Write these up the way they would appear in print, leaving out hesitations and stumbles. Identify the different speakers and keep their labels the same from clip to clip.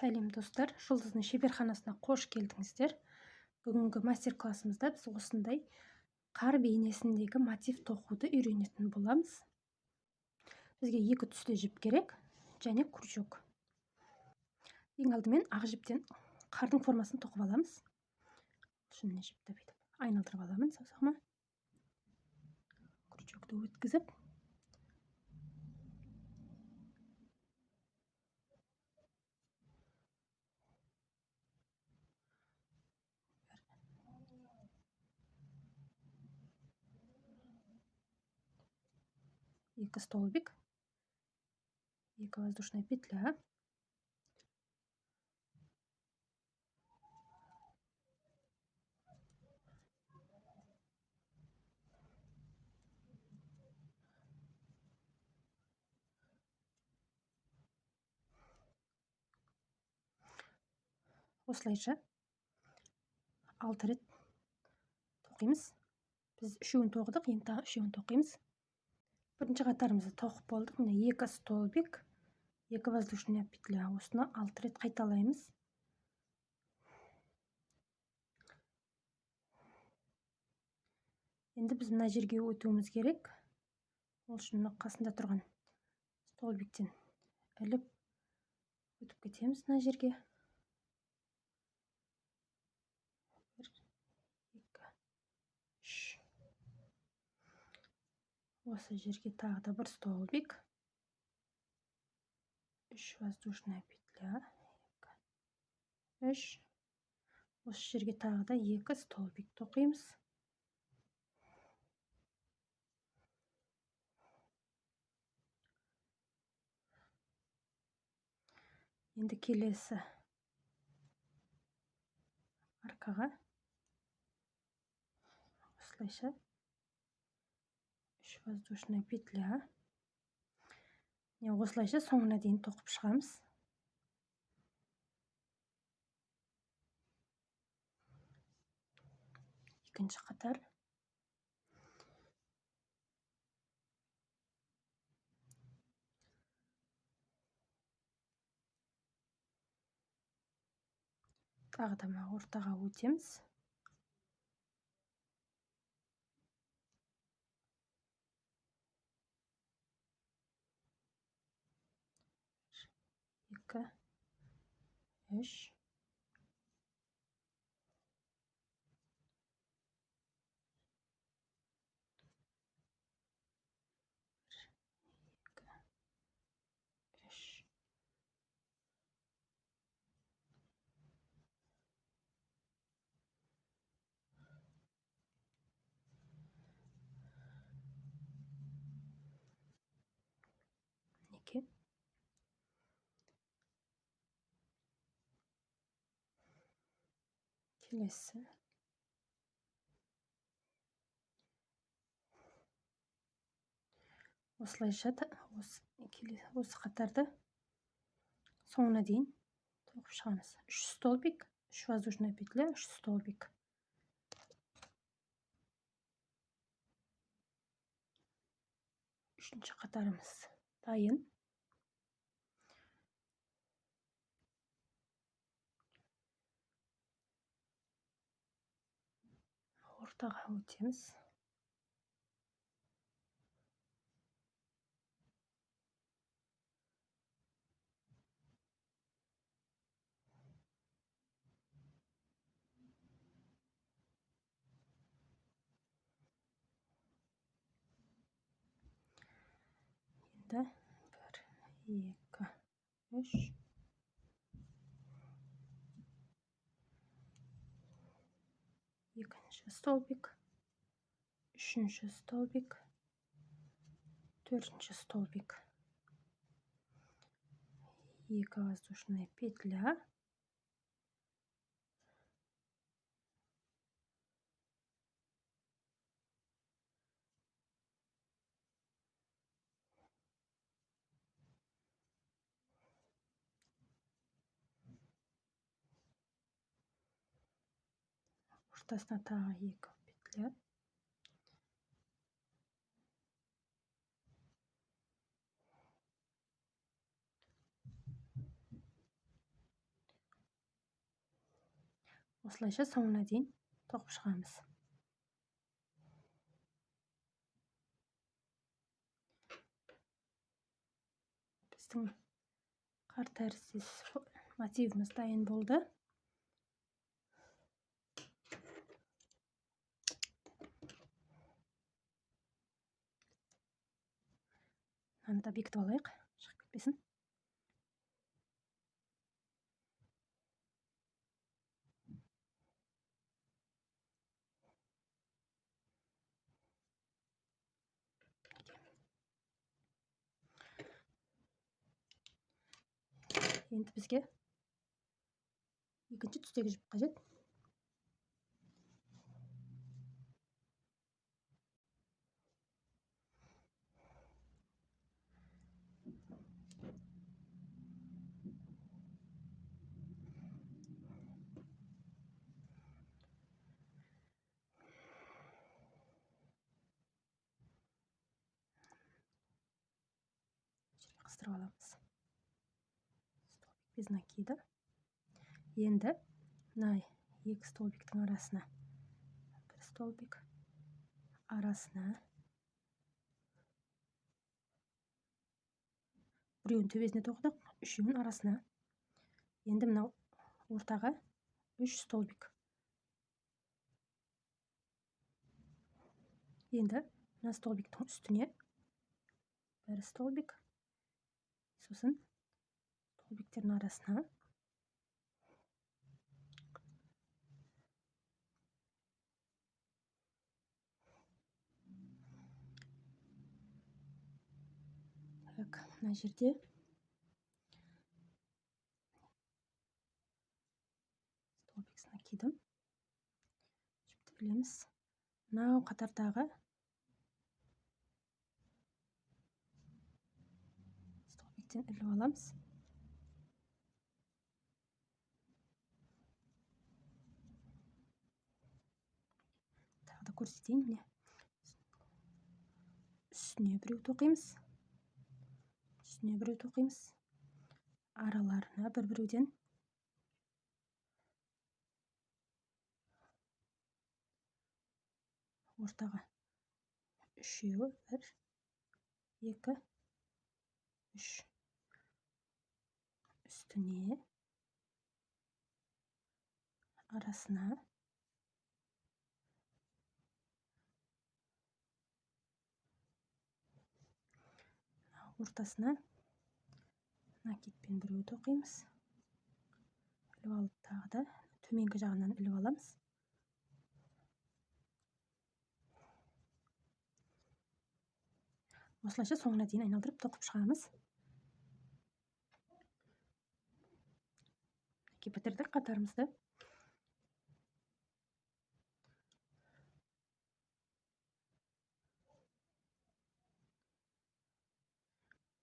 Speaker 1: Сәлем достар, Жұлдыздың шеберханасына қош келдіңіздер. Бүгінгі мастер-классымызда біз осындай қар бейнесіндегі мотив тоқуды үйренетін боламыз. Бізге екі түсті жіп керек және крючок. Ең алдымен ақ жіптен қардың формасын тоқып аламыз. Шынымен жіпті бүйтіп айналдырып аламын саусағыма. Крючокты өткізіп, екі столбик, екі воздушная петля, осылайша 6 рет тоқимыз. Біз үшеуін тоқыдық, енді тағы үшеуін тоқимыз. Бірінші қатарымызды тоқып болдық. Міне екі столбик, екі воздушная петля. Осыны 6 рет қайталаймыз. Енді біз мына жерге өтуіміз керек. Ол үшін қасында тұрған столбиктен іліп өтіп кетеміз мына жерге. 1, 2, 3. Осы жерге тағы да бір столбик, 3 воздушная петля, 2, 3. Осы жерге тағы да 2 столбик тоқимыз. Енді келесі арқаға осылайша 3 воздушная петля. Осылайша соңына дейін тоқып шығамыз. Екінші қатар. Тағы да ортаға өтеміз. Екі, үш. Келесі. Осылайша осы қатарды соңына дейін тоқып шығамыз. 3 столбик, 3 воздушная петля, 3 столбик. Үшінші қатарымыз дайын. Ортаға өтеміз. Енді 1, 2, 3. Екінші столбик, үшінші столбик, төртінші столбик, 2 воздушная петля, ортасына тағы 2 петля, Осылайша соңына дейін тоқып шығамыз. Біздің қар тәріздес мотивіміз дайын болды. Мынаны да бекітіп алайық, шығып кетпесін. Енді бізге екінші түстегі жіп қажет. Қыстырып аламыз. Столбик без накида. Енді мына екі столбиктің арасына бір столбик, арасына біреуін төбесіне тоқыдық, үшеуін арасына. Енді мынау ортаға 3 столбик. Енді мына столбиктің үстіне бір столбик, сосын столбиктердің арасына мына жерде столбик накидым. Жіпті ілеміз. Мынау қатардағы столбиктен іліп аламыз. Тағы да көрсетейін, міне. Үстіне біреу тоқимыз. Үстіне біреу тоқимыз. Араларына бір-біреуден ортаға үшеуі, 1, 2, 3. Үстіне, арасына ортасына накидпен біреу тоқимыз. Іліп алып, тағы да төменгі жағынан іліп аламыз. Осылайша соңына дейін айналдырып тоқып шығамыз. Бітірдік қатарымызды.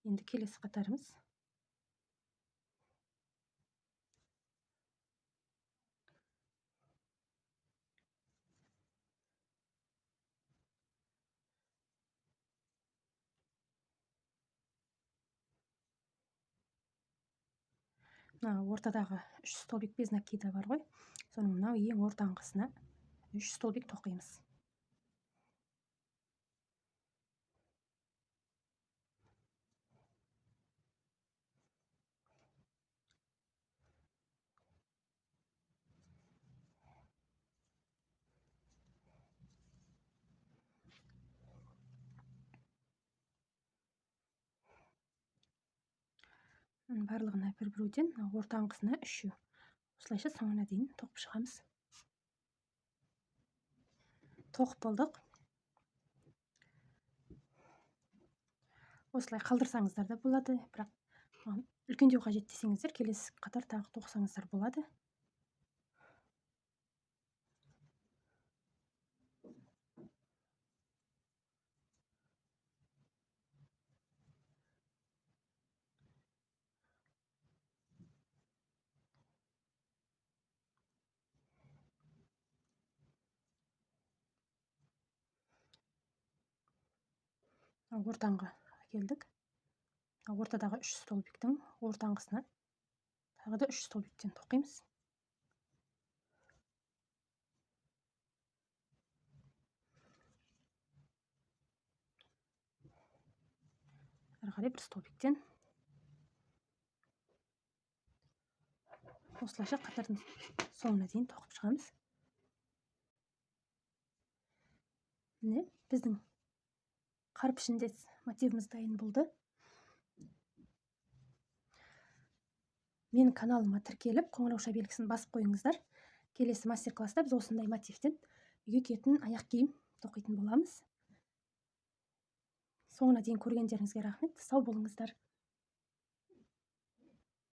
Speaker 1: Енді келесі қатарымыз. Ортадағы 3 столбик без накида бар ғой. Соның мынау ең ортаңғысына 3 столбик тоқимыз. Барлығына бір-біреуден, ортаңғысына 3. Осылайша соңына дейін тоқып шығамыз. Тоқып болдық. Осылай қалдырсаңыздар да болады, бірақ үлкендеу қажет десеңіздер, келесі қатар тағы тоқсаңыздар болады. Ортаңға келдік. Ортадағы 3 столбиктің ортаңғысына тағы да 3 столбиктен тоқимыз. ары қарай бір столбиктен осылайша қатардың соңына дейін тоқып шығамыз. Міне біздің қар пішіндес мотивіміз дайын болды. Менің каналыма тіркеліп, қоңырауша белгісін басып қойыңыздар. Келесі мастер-класста біз осындай мотивтен үйге киетін аяқ киім тоқитын боламыз. Соңына дейін көргендеріңізге рахмет. Сау болыңыздар.